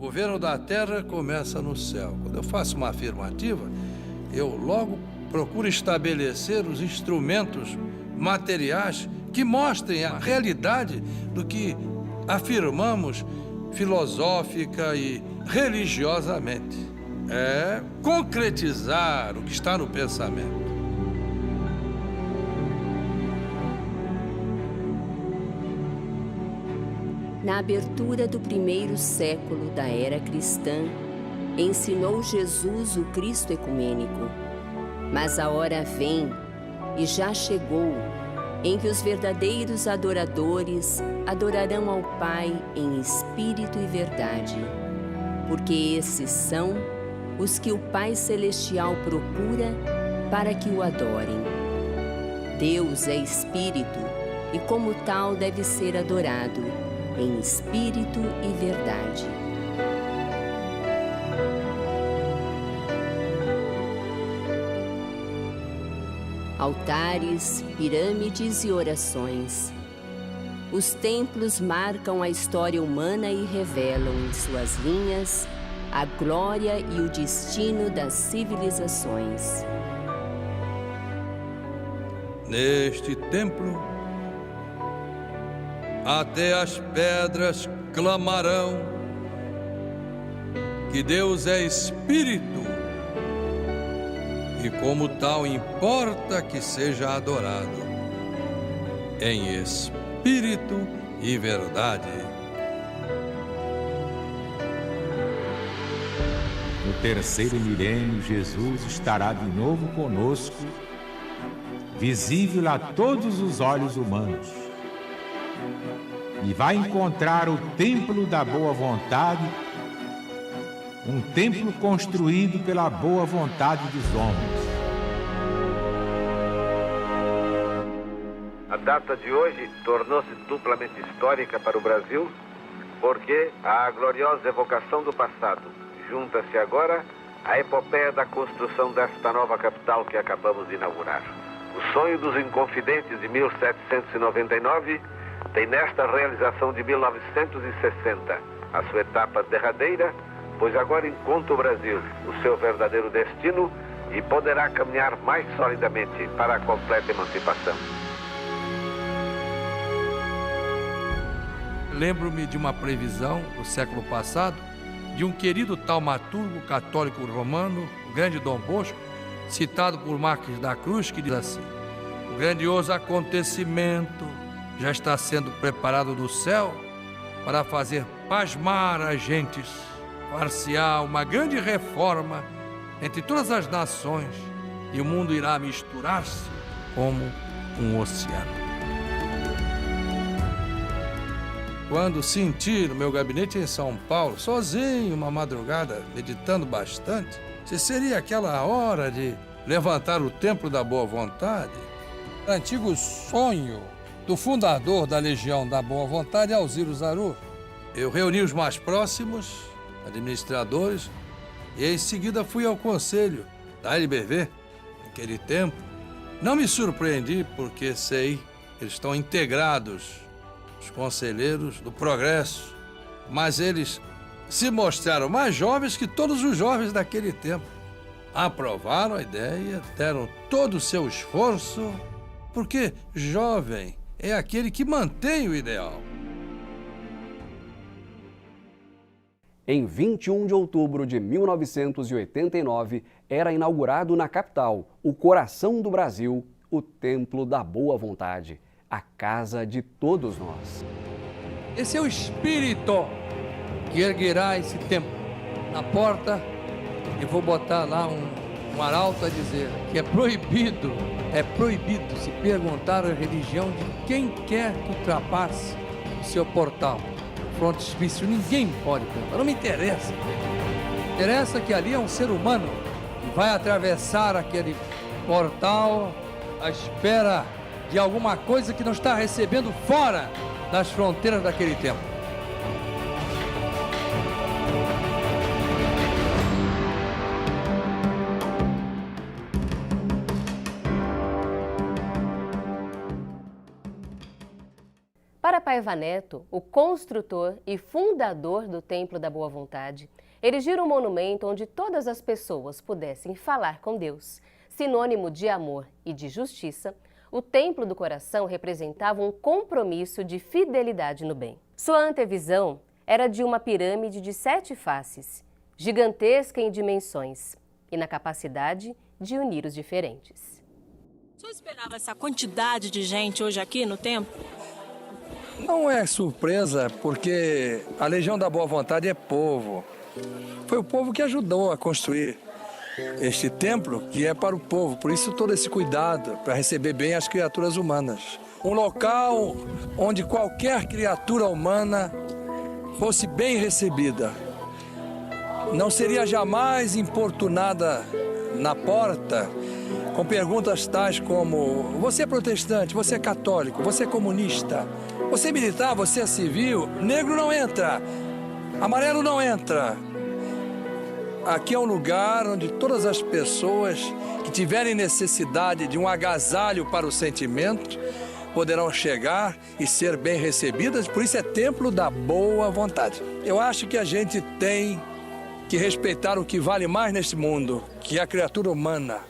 O governo da terra começa no céu. Quando eu faço uma afirmativa, eu logo procuro estabelecer os instrumentos materiais que mostrem a realidade do que afirmamos filosófica e religiosamente. É concretizar o que está no pensamento. Na abertura do primeiro século da era cristã, ensinou Jesus o Cristo ecumênico. Mas a hora vem, e já chegou, em que os verdadeiros adoradores adorarão ao Pai em espírito e verdade, porque esses são os que o Pai Celestial procura para que o adorem. Deus é espírito e, como tal, deve ser adorado em espírito e verdade. Altares, pirâmides e orações. Os templos marcam a história humana e revelam em suas linhas a glória e o destino das civilizações. Neste templo, até as pedras clamarão que Deus é espírito e, como tal, importa que seja adorado em espírito e verdade. No terceiro milênio, Jesus estará de novo conosco, visível a todos os olhos humanos, e vai encontrar o templo da boa vontade, um templo construído pela boa vontade dos homens. A data de hoje tornou-se duplamente histórica para o Brasil, porque à gloriosa evocação do passado junta-se agora a epopeia da construção desta nova capital que acabamos de inaugurar. O sonho dos Inconfidentes de 1799 tem nesta realização de 1960 a sua etapa derradeira, pois agora encontra o Brasil o seu verdadeiro destino e poderá caminhar mais solidamente para a completa emancipação. Lembro-me de uma previsão do século passado de um querido taumaturgo católico romano, o grande Dom Bosco, citado por Marques da Cruz, que diz assim: o grandioso acontecimento já está sendo preparado do céu para fazer pasmar as gentes, far-se-á uma grande reforma entre todas as nações e o mundo irá misturar-se como um oceano. Quando senti no meu gabinete em São Paulo, sozinho, uma madrugada, meditando bastante, se seria aquela hora de levantar o templo da boa vontade, antigo sonho do fundador da Legião da Boa Vontade, Alziro Zaru. Eu reuni os mais próximos, administradores, e em seguida fui ao conselho da LBV, naquele tempo. Não me surpreendi, porque sei que eles estão integrados, os conselheiros do progresso, mas eles se mostraram mais jovens que todos os jovens daquele tempo. Aprovaram a ideia, deram todo o seu esforço, porque jovem é aquele que mantém o ideal. Em 21 de outubro de 1989, era inaugurado na capital, o coração do Brasil, o Templo da Boa Vontade, a casa de todos nós. Esse é o espírito que erguerá esse templo. Na porta, eu vou botar lá um arauto a dizer que é proibido se perguntar a religião de quem quer que ultrapasse o seu portal. Frontispício, ninguém pode perguntar, não me interessa. Interessa que ali é um ser humano que vai atravessar aquele portal à espera de alguma coisa que não está recebendo fora das fronteiras daquele tempo. Para Paiva Neto, o construtor e fundador do Templo da Boa Vontade, erigir um monumento onde todas as pessoas pudessem falar com Deus, sinônimo de amor e de justiça, o Templo do Coração representava um compromisso de fidelidade no bem. Sua antevisão era de uma pirâmide de 7 faces, gigantesca em dimensões e na capacidade de unir os diferentes. O senhor esperava essa quantidade de gente hoje aqui no templo? Não é surpresa, porque a Legião da Boa Vontade é povo. Foi o povo que ajudou a construir este templo, que é para o povo. Por isso todo esse cuidado, para receber bem as criaturas humanas. Um local onde qualquer criatura humana fosse bem recebida. Não seria jamais importunada na porta com perguntas tais como: você é protestante, você é católico, você é comunista, você é militar, você é civil, negro não entra, amarelo não entra. Aqui é um lugar onde todas as pessoas que tiverem necessidade de um agasalho para o sentimento poderão chegar e ser bem recebidas, por isso é Templo da Boa Vontade. Eu acho que a gente tem que respeitar o que vale mais neste mundo, que é a criatura humana.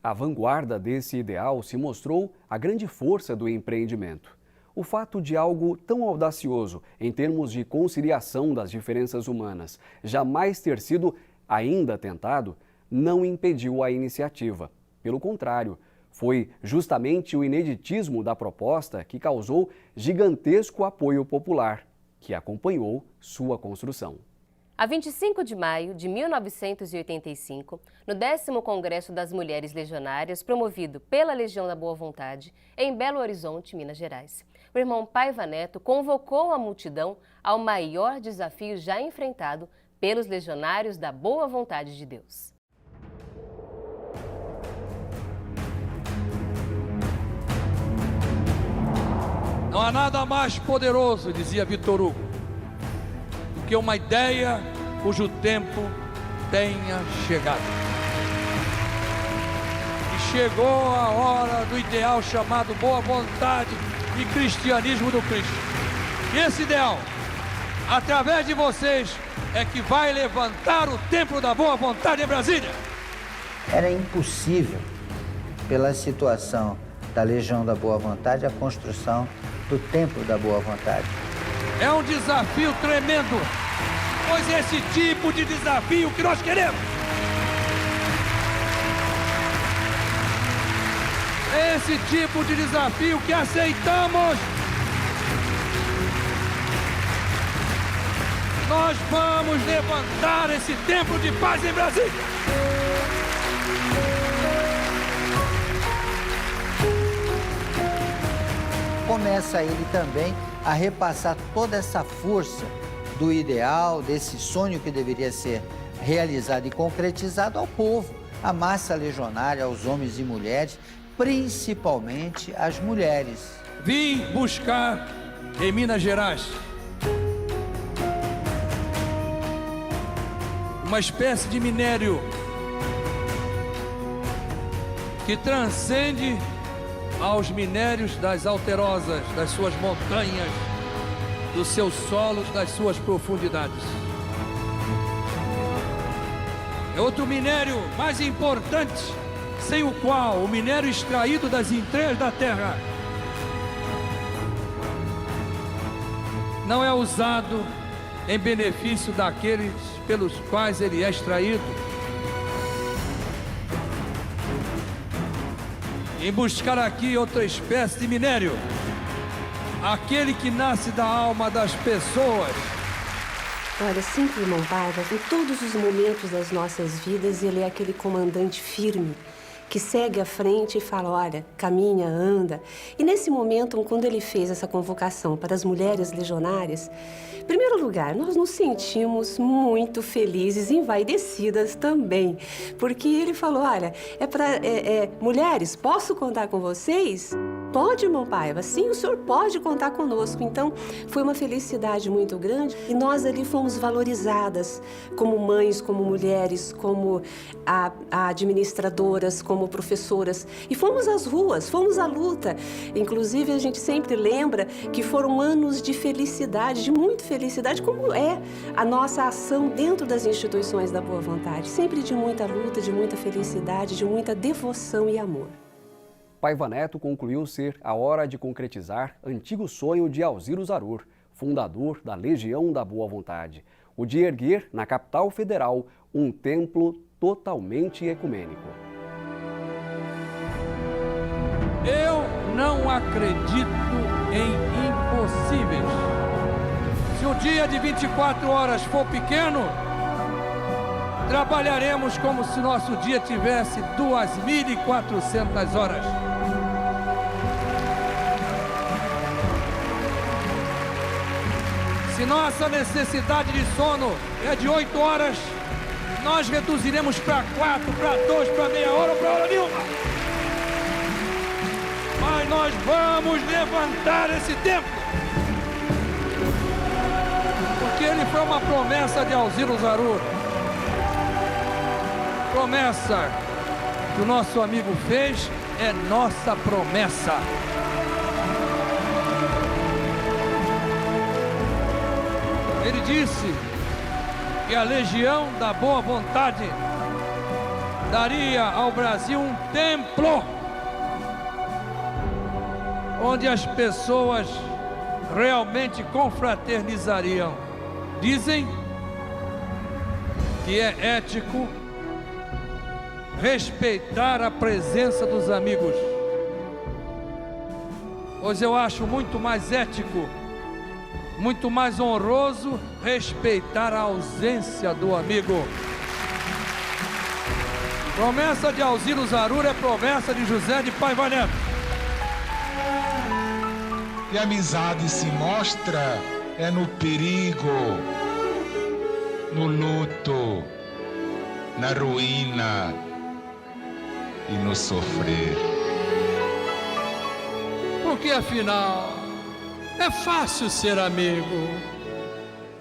A vanguarda desse ideal se mostrou a grande força do empreendimento. O fato de algo tão audacioso em termos de conciliação das diferenças humanas jamais ter sido ainda tentado não impediu a iniciativa. Pelo contrário, foi justamente o ineditismo da proposta que causou gigantesco apoio popular, que acompanhou sua construção. A 25 de maio de 1985, no 10º Congresso das Mulheres Legionárias, promovido pela Legião da Boa Vontade, em Belo Horizonte, Minas Gerais, o irmão Paiva Neto convocou a multidão ao maior desafio já enfrentado pelos legionários da Boa Vontade de Deus. Não há nada mais poderoso, dizia Victor Hugo, do que uma ideia cujo tempo tenha chegado. E chegou a hora do ideal chamado Boa Vontade e Cristianismo do Cristo. E esse ideal, através de vocês, é que vai levantar o Templo da Boa Vontade em Brasília. Era impossível, pela situação da Legião da Boa Vontade, a construção do Templo da Boa Vontade. É um desafio tremendo, pois é esse tipo de desafio que nós queremos. É esse tipo de desafio que aceitamos. Nós vamos levantar esse templo de paz em Brasília. Começa ele também a repassar toda essa força do ideal, desse sonho que deveria ser realizado e concretizado ao povo, à massa legionária, aos homens e mulheres, principalmente às mulheres. Vim buscar em Minas Gerais uma espécie de minério que transcende aos minérios das alterosas, das suas montanhas, dos seus solos, das suas profundidades. É outro minério mais importante, sem o qual o minério extraído das entranhas da terra não é usado em benefício daqueles pelos quais ele é extraído. Em buscar aqui outra espécie de minério, aquele que nasce da alma das pessoas. Olha, sempre o irmão Paiva, em todos os momentos das nossas vidas, ele é aquele comandante firme, que segue à frente e fala, olha, caminha, anda. E nesse momento, quando ele fez essa convocação para as mulheres legionárias, em primeiro lugar, nós nos sentimos muito felizes e envaidecidas também, porque ele falou, olha, mulheres, posso contar com vocês? Pode, irmão Paiva, sim, o senhor pode contar conosco. Então, foi uma felicidade muito grande e nós ali fomos valorizadas como mães, como mulheres, como administradoras, como professoras. E fomos às ruas, fomos à luta. Inclusive, a gente sempre lembra que foram anos de felicidade, de muita felicidade, como é a nossa ação dentro das instituições da Boa Vontade. Sempre de muita luta, de muita felicidade, de muita devoção e amor. Paiva Neto concluiu ser a hora de concretizar antigo sonho de Alziro Zarur, fundador da Legião da Boa Vontade, o de erguer na capital federal um templo totalmente ecumênico. Eu não acredito em impossíveis. Se o dia de 24 horas for pequeno, trabalharemos como se nosso dia tivesse 2.400 horas. Se nossa necessidade de sono é de 8 horas, nós reduziremos para 4, para 2, para meia hora ou para hora nenhuma. Mas nós vamos levantar esse templo. Porque ele foi uma promessa de Alziro Zarur. Promessa que o nosso amigo fez é nossa promessa. Ele disse que a Legião da Boa Vontade daria ao Brasil um templo onde as pessoas realmente confraternizariam. Dizem que é ético respeitar a presença dos amigos, pois eu acho muito mais ético, muito mais honroso respeitar a ausência do amigo. Promessa de Alziro Zarur é promessa de José de Paiva Neto. E a amizade se mostra no perigo, no luto, na ruína e no sofrer. Porque afinal é fácil ser amigo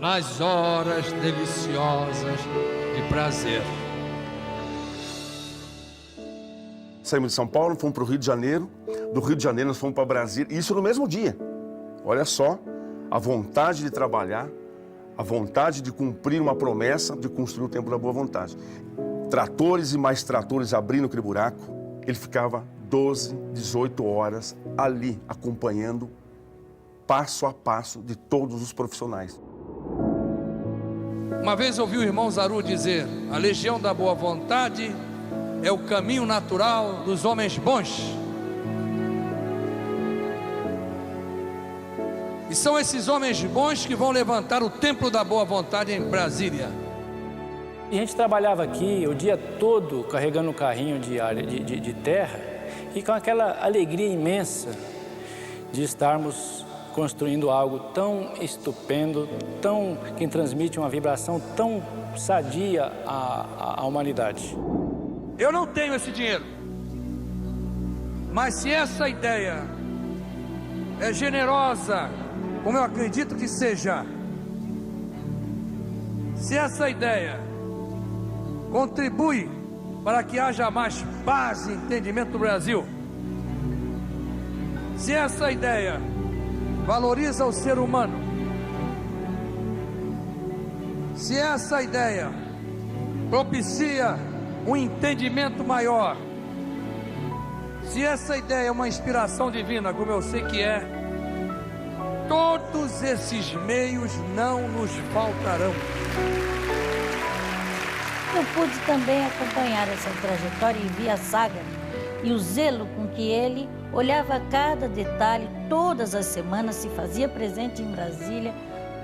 nas horas deliciosas de prazer. Saímos de São Paulo, fomos para o Rio de Janeiro. Do Rio de Janeiro nós fomos para Brasília. Isso no mesmo dia. Olha só, a vontade de trabalhar, a vontade de cumprir uma promessa de construir o Templo da Boa Vontade. Tratores e mais tratores abrindo aquele buraco. Ele ficava 12, 18 horas ali, acompanhando passo a passo de todos os profissionais. Uma vez ouvi o irmão Zarur dizer: a Legião da Boa Vontade é o caminho natural dos homens bons. E são esses homens bons que vão levantar o Templo da Boa Vontade em Brasília. E a gente trabalhava aqui o dia todo carregando um carrinho de terra e com aquela alegria imensa de estarmos construindo algo tão estupendo, que transmite uma vibração tão sadia à humanidade. Eu não tenho esse dinheiro, mas se essa ideia é generosa, como eu acredito que seja, se essa ideia contribui para que haja mais paz e entendimento no Brasil, se essa ideia valoriza o ser humano, se essa ideia propicia um entendimento maior, se essa ideia é uma inspiração divina, como eu sei que é, todos esses meios não nos faltarão. Eu pude também acompanhar essa trajetória e vi a saga e o zelo com que ele olhava cada detalhe, todas as semanas se fazia presente em Brasília,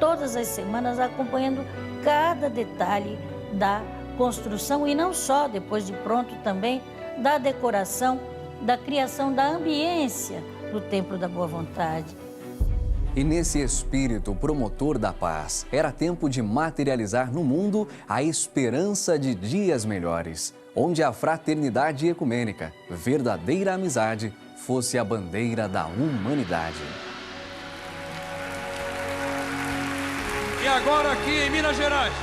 todas as semanas acompanhando cada detalhe da construção e não só depois de pronto também da decoração, da criação da ambiência do Templo da Boa Vontade. E nesse espírito promotor da paz, era tempo de materializar no mundo a esperança de dias melhores, onde a fraternidade ecumênica, verdadeira amizade, fosse a bandeira da humanidade. E agora aqui em Minas Gerais,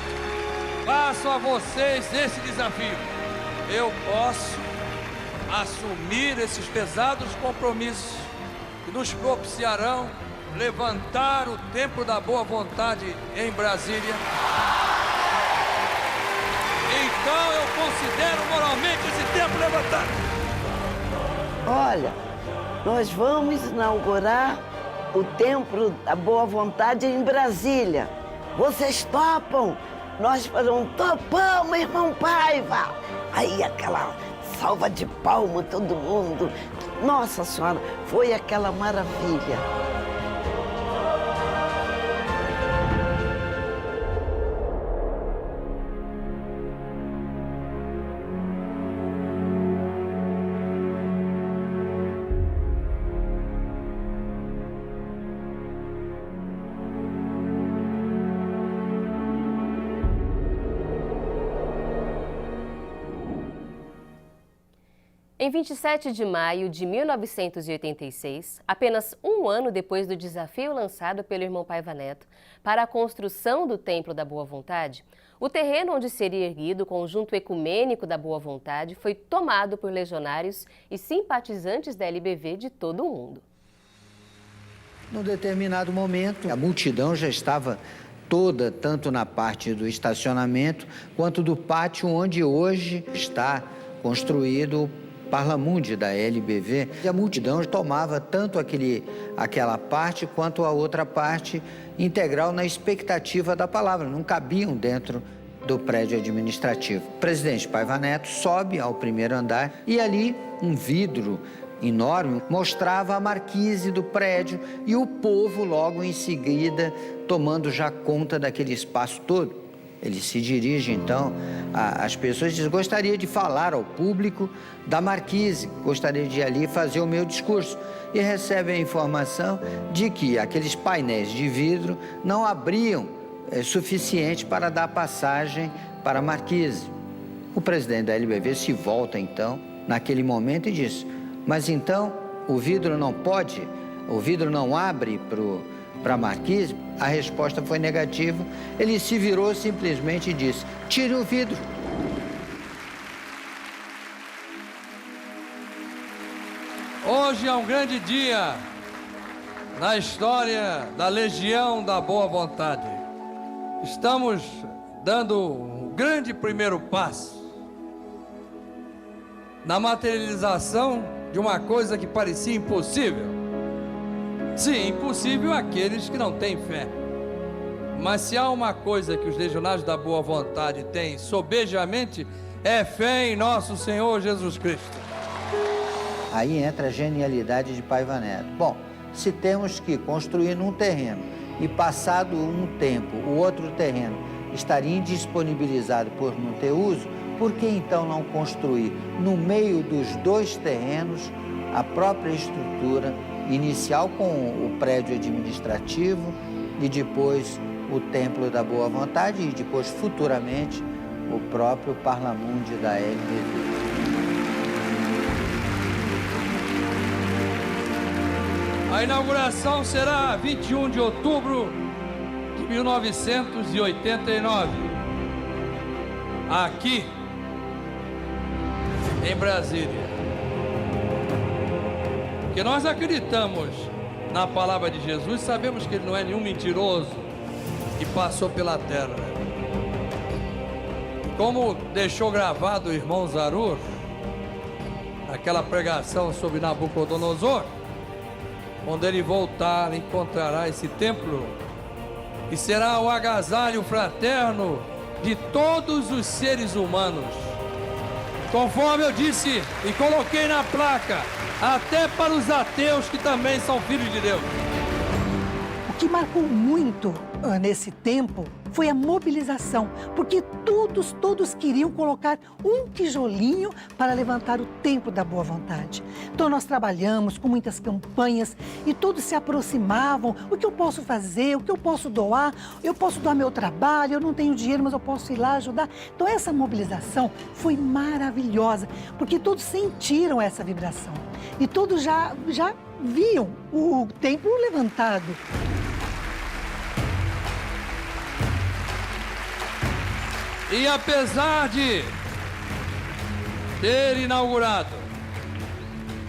faço a vocês esse desafio. Eu posso assumir esses pesados compromissos que nos propiciarão levantar o templo da boa vontade em Brasília. Então eu considero moralmente esse templo levantado. Olha, nós vamos inaugurar o templo da boa vontade em Brasília. Vocês topam? Nós falamos, topamos, irmão Paiva. Aí aquela salva de palmas, todo mundo. Nossa Senhora, foi aquela maravilha. Em 27 de maio de 1986, apenas um ano depois do desafio lançado pelo irmão Paiva Neto para a construção do Templo da Boa Vontade, o terreno onde seria erguido o conjunto ecumênico da Boa Vontade foi tomado por legionários e simpatizantes da LBV de todo o mundo. Num determinado momento, a multidão já estava toda, tanto na parte do estacionamento, quanto do pátio onde hoje está construído o Parlamundi da LBV. E a multidão tomava tanto aquela parte quanto a outra parte integral na expectativa da palavra, não cabiam dentro do prédio administrativo. O presidente Paiva Neto sobe ao primeiro andar e ali um vidro enorme mostrava a marquise do prédio e o povo logo em seguida tomando já conta daquele espaço todo. Ele se dirige, então, às pessoas e diz, gostaria de falar ao público da marquise, gostaria de ir ali fazer o meu discurso. E recebe a informação de que aqueles painéis de vidro não abriam suficiente para dar passagem para a marquise. O presidente da LBV se volta, então, naquele momento e diz, mas então o vidro não pode, o vidro não abre para a marquise? A resposta foi negativa. Ele se virou simplesmente e disse, tire o vidro. Hoje é um grande dia na história da Legião da Boa Vontade. Estamos dando um grande primeiro passo na materialização de uma coisa que parecia impossível. Sim, impossível àqueles que não têm fé. Mas se há uma coisa que os legionários da boa vontade têm sobejamente, é fé em nosso Senhor Jesus Cristo. Aí entra a genialidade de Paiva Neto. Bom, se temos que construir num terreno e passado um tempo, o outro terreno estaria indisponibilizado por não ter uso, por que então não construir no meio dos dois terrenos a própria estrutura inicial com o prédio administrativo e depois o Templo da Boa Vontade e depois, futuramente, o próprio Parlamundi da LBV. A inauguração será 21 de outubro de 1989, aqui em Brasília. Porque nós acreditamos na palavra de Jesus, sabemos que ele não é nenhum mentiroso que passou pela terra. Como deixou gravado o irmão Zarur, naquela pregação sobre Nabucodonosor, quando ele voltar, encontrará esse templo e será o agasalho fraterno de todos os seres humanos. Conforme eu disse e coloquei na placa, até para os ateus que também são filhos de Deus. O que marcou muito nesse tempo foi a mobilização, porque todos queriam colocar um tijolinho para levantar o Templo da Boa Vontade. Então nós trabalhamos com muitas campanhas e todos se aproximavam. O que eu posso fazer? O que eu posso doar? Eu posso doar meu trabalho, eu não tenho dinheiro, mas eu posso ir lá ajudar. Então essa mobilização foi maravilhosa, porque todos sentiram essa vibração e todos já viam o templo levantado. E apesar de ter inaugurado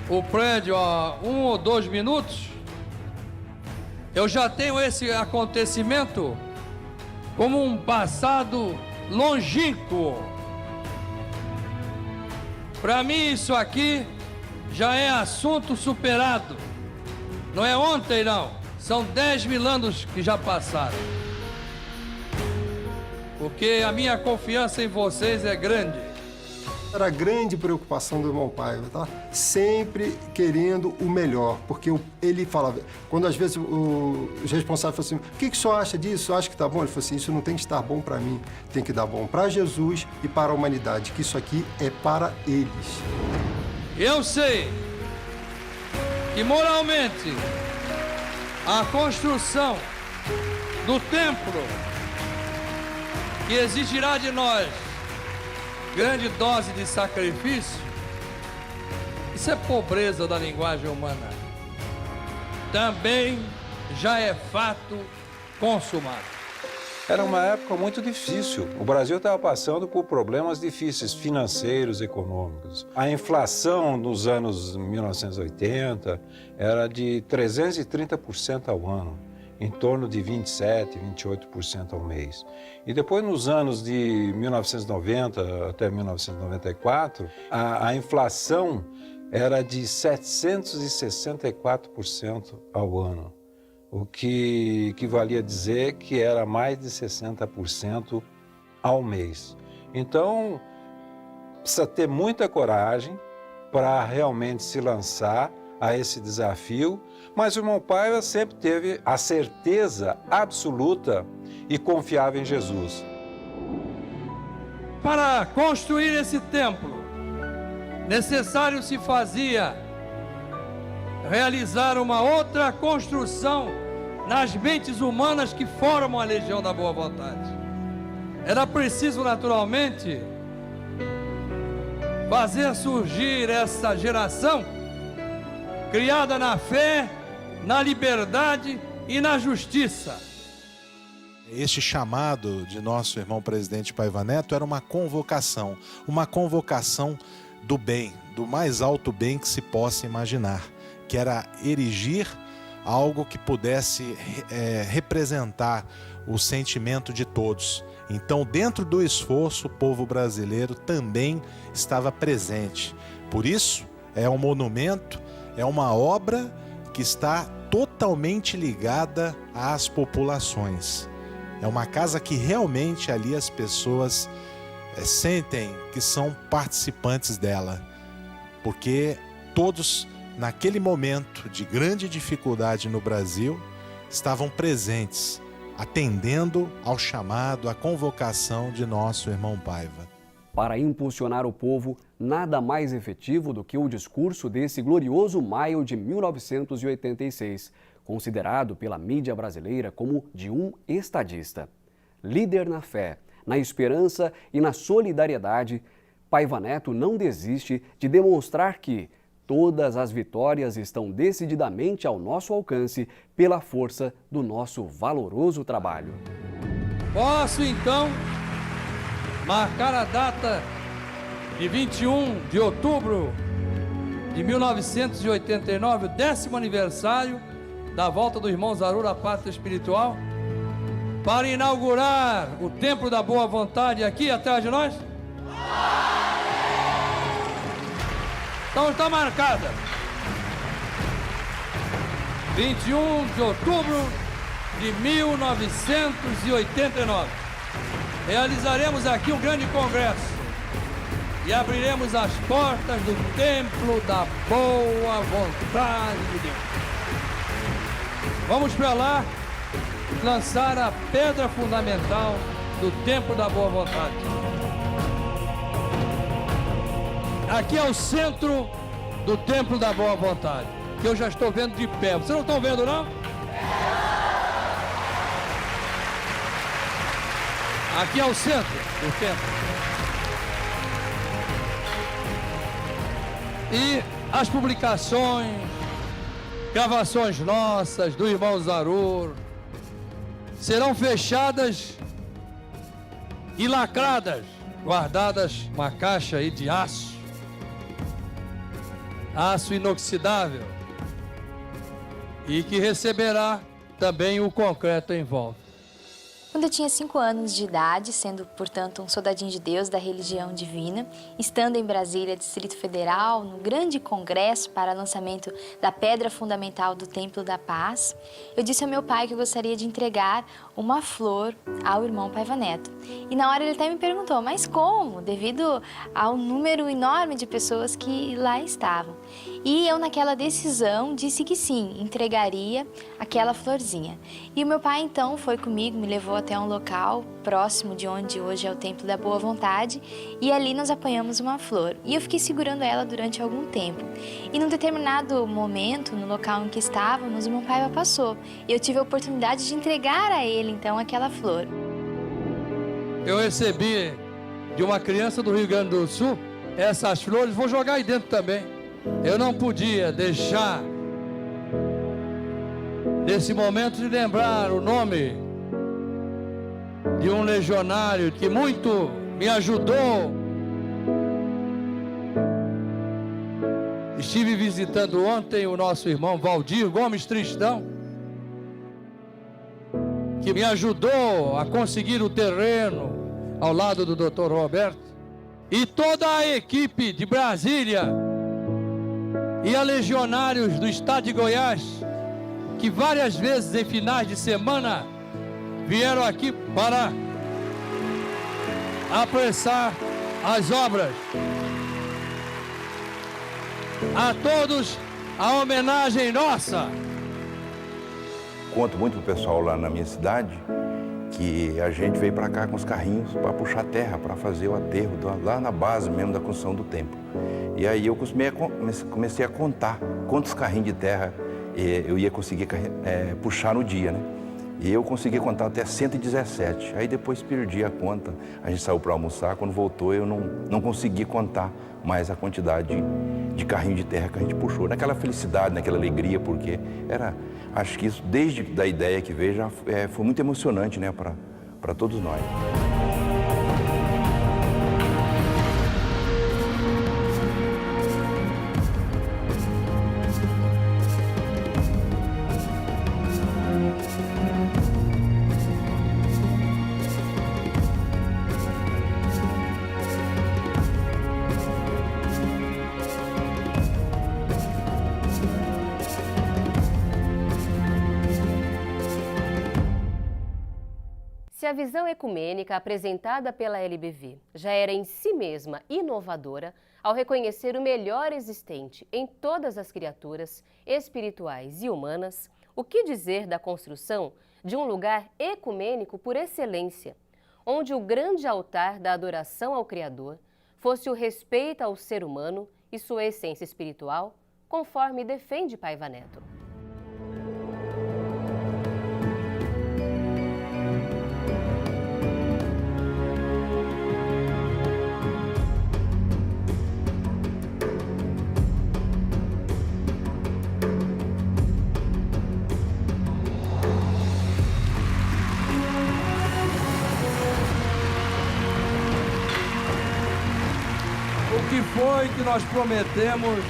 o prédio há 1 ou 2 minutos, eu já tenho esse acontecimento como um passado longínquo. Para mim isso aqui já é assunto superado. Não é ontem não, são 10.000 anos que já passaram. Porque a minha confiança em vocês é grande. Era a grande preocupação do irmão Paiva, tá? Sempre querendo o melhor, porque ele falava, quando às vezes os responsáveis falavam assim, o que o senhor acha disso? Acha que tá bom? Ele falou assim, isso não tem que estar bom para mim, tem que dar bom para Jesus e para a humanidade, que isso aqui é para eles. Eu sei que moralmente a construção do templo que exigirá de nós grande dose de sacrifício, isso é pobreza da linguagem humana. Também já é fato consumado. Era uma época muito difícil. O Brasil estava passando por problemas difíceis, financeiros, econômicos. A inflação nos anos 1980 era de 330% ao ano, em torno de 27%, 28% ao mês. E depois, nos anos de 1990 até 1994, a inflação era de 764% ao ano, o que equivalia a dizer que era mais de 60% ao mês. Então, precisa ter muita coragem para realmente se lançar a esse desafio, mas o irmão Paiva sempre teve a certeza absoluta e confiava em Jesus. Para construir esse templo, necessário se fazia realizar uma outra construção nas mentes humanas que formam a Legião da Boa Vontade. Era preciso, naturalmente, fazer surgir essa geração criada na fé, na liberdade e na justiça. Este chamado de nosso irmão presidente Paiva Neto era uma convocação do bem, do mais alto bem que se possa imaginar, que era erigir algo que pudesse representar o sentimento de todos. Então, dentro do esforço, o povo brasileiro também estava presente. Por isso, é um monumento, é uma obra que está totalmente ligada às populações. É uma casa que realmente ali as pessoas sentem que são participantes dela, porque todos, naquele momento de grande dificuldade no Brasil, estavam presentes, atendendo ao chamado, à convocação de nosso irmão Paiva. Para impulsionar o povo, nada mais efetivo do que o discurso desse glorioso maio de 1986, considerado pela mídia brasileira como de um estadista. Líder na fé, na esperança e na solidariedade, Paiva Neto não desiste de demonstrar que todas as vitórias estão decididamente ao nosso alcance pela força do nosso valoroso trabalho. Posso, então, marcar a data de 21 de outubro de 1989, o 10º aniversário da volta do irmão Zarura à pátria espiritual, para inaugurar o Templo da Boa Vontade aqui atrás de nós? Então está marcada. 21 de outubro de 1989. Realizaremos aqui um grande congresso e abriremos as portas do Templo da Boa Vontade de Deus. Vamos para lá lançar a pedra fundamental do Templo da Boa Vontade. Aqui é o centro do Templo da Boa Vontade, que eu já estou vendo de pé. Vocês não estão vendo, não? Aqui é o centro do templo. E as publicações, gravações nossas, do irmão Zarur, serão fechadas e lacradas, guardadas numa caixa aí de aço inoxidável, e que receberá também o concreto em volta. Quando eu tinha 5 anos de idade, sendo, portanto, um soldadinho de Deus da religião divina, estando em Brasília, Distrito Federal, no grande congresso para lançamento da pedra fundamental do Templo da Paz, eu disse ao meu pai que eu gostaria de entregar uma flor ao irmão Paiva Neto. E na hora ele até me perguntou, mas como? Devido ao número enorme de pessoas que lá estavam. E eu, naquela decisão, disse que sim, entregaria aquela florzinha. E o meu pai, então, foi comigo, me levou até um local próximo de onde hoje é o Templo da Boa Vontade, e ali nós apanhamos uma flor. E eu fiquei segurando ela durante algum tempo. E num determinado momento, no local em que estávamos, o meu pai passou. E eu tive a oportunidade de entregar a ele, então, aquela flor. Eu recebi de uma criança do Rio Grande do Sul essas flores, vou jogar aí dentro também. Eu não podia deixar, nesse momento, de lembrar o nome de um legionário que muito me ajudou. Estive visitando ontem o nosso irmão Valdir Gomes Tristão, que me ajudou a conseguir o terreno ao lado do Dr. Roberto, e toda a equipe de Brasília e a legionários do estado de Goiás, que várias vezes em finais de semana vieram aqui para apressar as obras. A todos a homenagem nossa. Conto muito pro pessoal lá na minha cidade que a gente veio para cá com os carrinhos para puxar terra, para fazer o aterro lá na base mesmo da construção do templo. E aí eu comecei a contar quantos carrinhos de terra eu ia conseguir puxar no dia, né? E eu consegui contar até 117. Aí depois perdi a conta. A gente saiu para almoçar, quando voltou eu não consegui contar mais a quantidade de carrinho de terra que a gente puxou. Naquela felicidade, naquela alegria, porque acho que isso, desde a ideia que veio, já foi muito emocionante, né, para todos nós. Se a visão ecumênica apresentada pela LBV já era em si mesma inovadora, ao reconhecer o melhor existente em todas as criaturas espirituais e humanas, o que dizer da construção de um lugar ecumênico por excelência, onde o grande altar da adoração ao Criador fosse o respeito ao ser humano e sua essência espiritual, conforme defende Paiva Neto. Foi que nós prometemos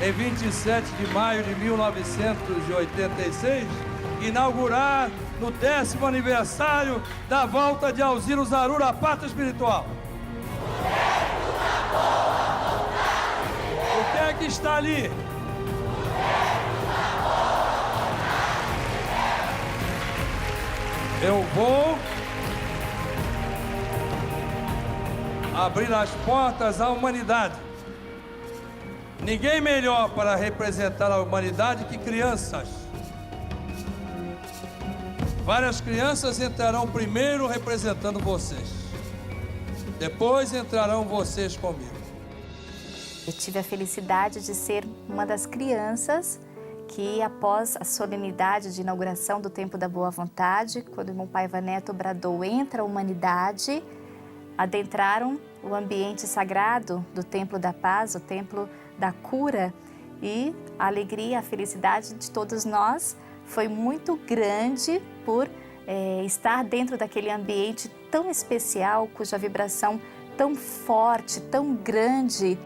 em 27 de maio de 1986 inaugurar no 10º aniversário da volta de Alziro Zarur à pátria espiritual. O que é que está ali? Eu vou abrir as portas à humanidade. Ninguém melhor para representar a humanidade que crianças. Várias crianças entrarão primeiro representando vocês. Depois entrarão vocês comigo. Eu tive a felicidade de ser uma das crianças que, após a solenidade de inauguração do Templo da Boa Vontade, quando o irmão Paiva Neto bradou "Entra a humanidade", adentraram o ambiente sagrado do Templo da Paz, o Templo da Cura, e a alegria, a felicidade de todos nós foi muito grande por estar dentro daquele ambiente tão especial, cuja vibração tão forte, tão grande.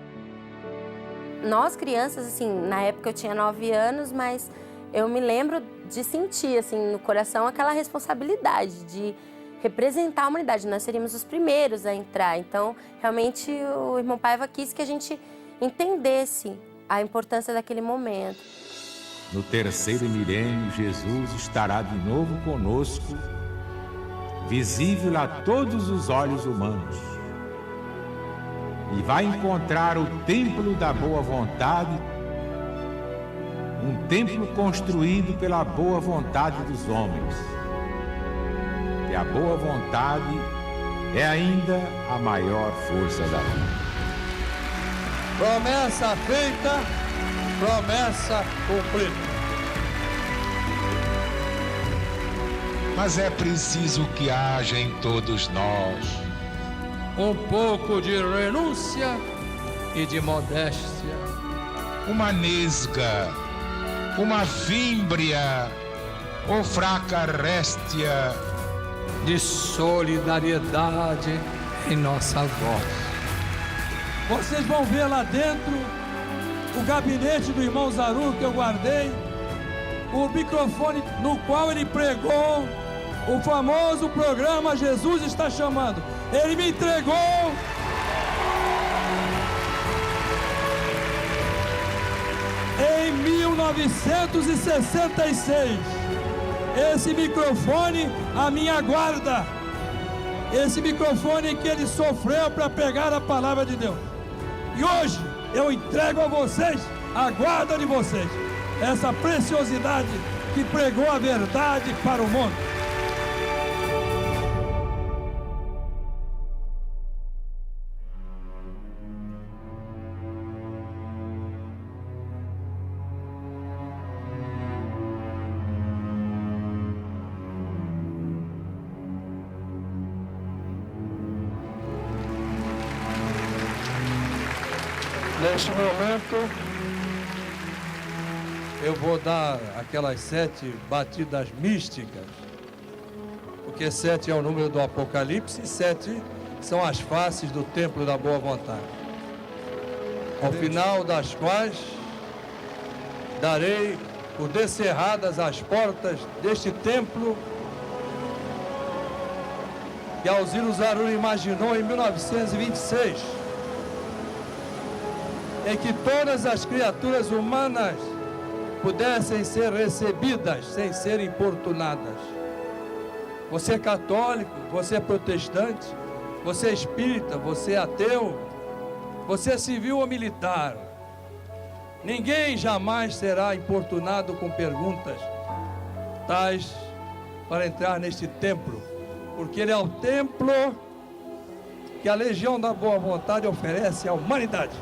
Nós crianças, assim, na época eu tinha 9 anos, mas eu me lembro de sentir, assim, no coração aquela responsabilidade de representar a humanidade. Nós seríamos os primeiros a entrar, então realmente o irmão Paiva quis que a gente entendesse a importância daquele momento. No terceiro milênio, Jesus estará de novo conosco, visível a todos os olhos humanos. E vai encontrar o templo da boa vontade, um templo construído pela boa vontade dos homens. E a boa vontade é ainda a maior força da vida. Promessa feita, promessa cumprida. Mas é preciso que haja em todos nós um pouco de renúncia e de modéstia. Uma nesga, uma fímbria ou fraca réstia de solidariedade em nossa voz. Vocês vão ver lá dentro o gabinete do irmão Zaru que eu guardei, o microfone no qual ele pregou o famoso programa Jesus Está Chamando. Ele me entregou em 1966. Esse microfone a minha guarda. Esse microfone que ele sofreu para pegar a palavra de Deus. E hoje eu entrego a vocês a guarda de vocês. Essa preciosidade que pregou a verdade para o mundo. Neste momento, eu vou dar aquelas 7 batidas místicas, porque 7 é o número do Apocalipse e 7 são as faces do Templo da Boa Vontade. Ao final das quais, darei por descerradas as portas deste templo que Alziro Zaru imaginou em 1926. Em que todas as criaturas humanas pudessem ser recebidas sem serem importunadas. Você é católico, você é protestante, você é espírita, você é ateu, você é civil ou militar. Ninguém jamais será importunado com perguntas tais para entrar neste templo, porque ele é o templo que a Legião da Boa Vontade oferece à humanidade.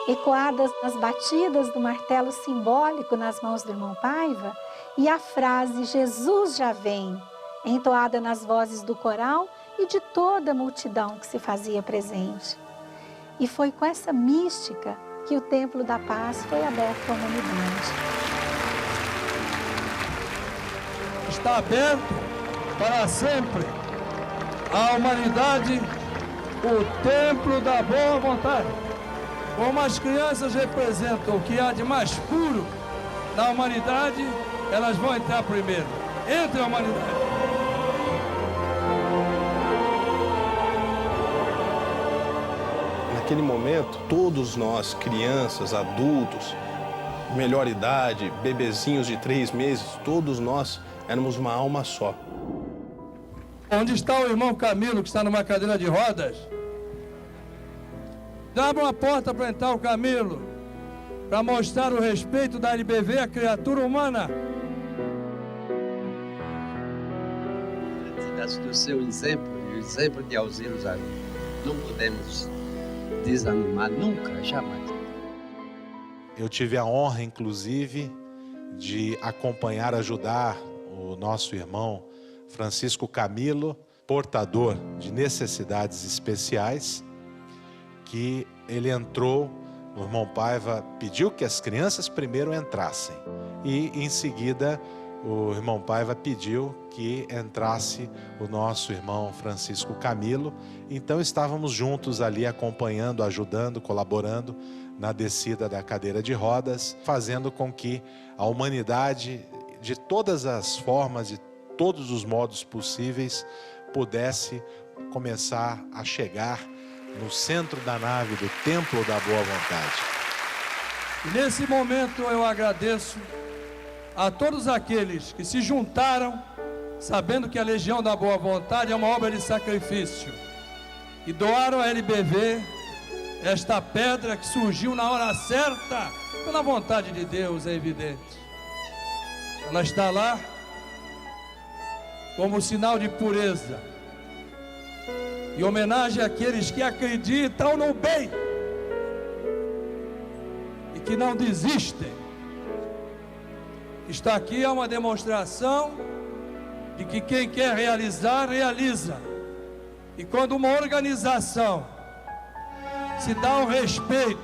ecoadas nas batidas do martelo simbólico nas mãos do irmão Paiva, e a frase "Jesus já vem", entoada nas vozes do coral e de toda a multidão que se fazia presente. E foi com essa mística que o Templo da Paz foi aberto à humanidade. Está aberto para sempre à humanidade o Templo da Boa Vontade. Como as crianças representam o que há de mais puro na humanidade, elas vão entrar primeiro. Entre a humanidade. Naquele momento, todos nós, crianças, adultos, melhor idade, bebezinhos de 3 meses, todos nós éramos uma alma só. Onde está o irmão Camilo, que está numa cadeira de rodas? Abra uma porta para entrar o Camilo, para mostrar o respeito da LBV à criatura humana. Do seu exemplo, o exemplo de Alzira Zanin, não podemos desanimar nunca, jamais. Eu tive a honra, inclusive, de acompanhar, ajudar o nosso irmão Francisco Camilo, portador de necessidades especiais, que ele entrou, o irmão Paiva pediu que as crianças primeiro entrassem e em seguida o irmão Paiva pediu que entrasse o nosso irmão Francisco Camilo. Então estávamos juntos ali acompanhando, ajudando, colaborando na descida da cadeira de rodas, fazendo com que a humanidade, de todas as formas, de todos os modos possíveis, pudesse começar a chegar no centro da nave do Templo da Boa Vontade. E nesse momento eu agradeço a todos aqueles que se juntaram, sabendo que a Legião da Boa Vontade é uma obra de sacrifício, e doaram à LBV esta pedra que surgiu na hora certa, pela vontade de Deus, é evidente. Ela está lá como sinal de pureza, em homenagem àqueles que acreditam no bem e que não desistem. Está aqui é uma demonstração de que quem quer realizar, realiza. E quando uma organização se dá um respeito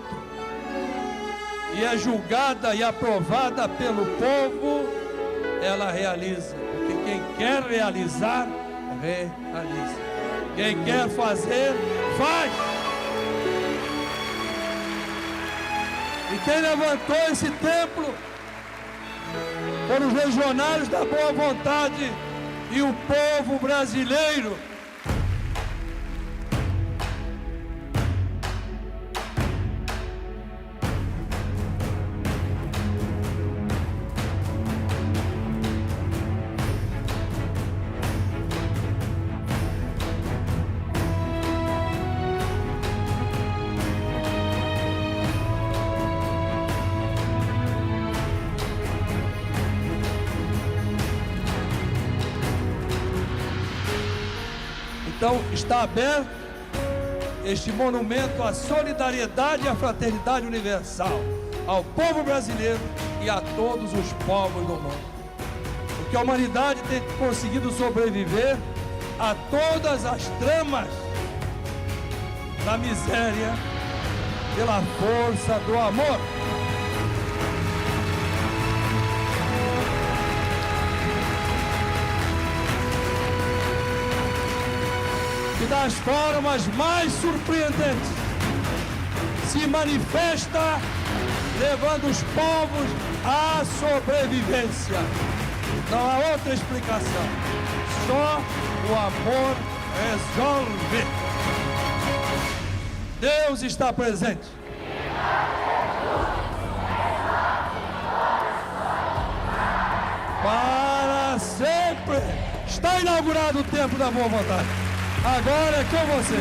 e é julgada e aprovada pelo povo, ela realiza. Porque quem quer realizar, realiza. Quem quer fazer, faz. E quem levantou esse templo foram os legionários da Boa Vontade e o povo brasileiro. Então está aberto este monumento à solidariedade e à fraternidade universal, ao povo brasileiro e a todos os povos do mundo. Porque a humanidade tem conseguido sobreviver a todas as tramas da miséria pela força do amor. E das formas mais surpreendentes se manifesta levando os povos à sobrevivência. Não há outra explicação. Só o amor resolve. Deus está presente. Para sempre. Está inaugurado o Templo da Boa Vontade. Agora é com você.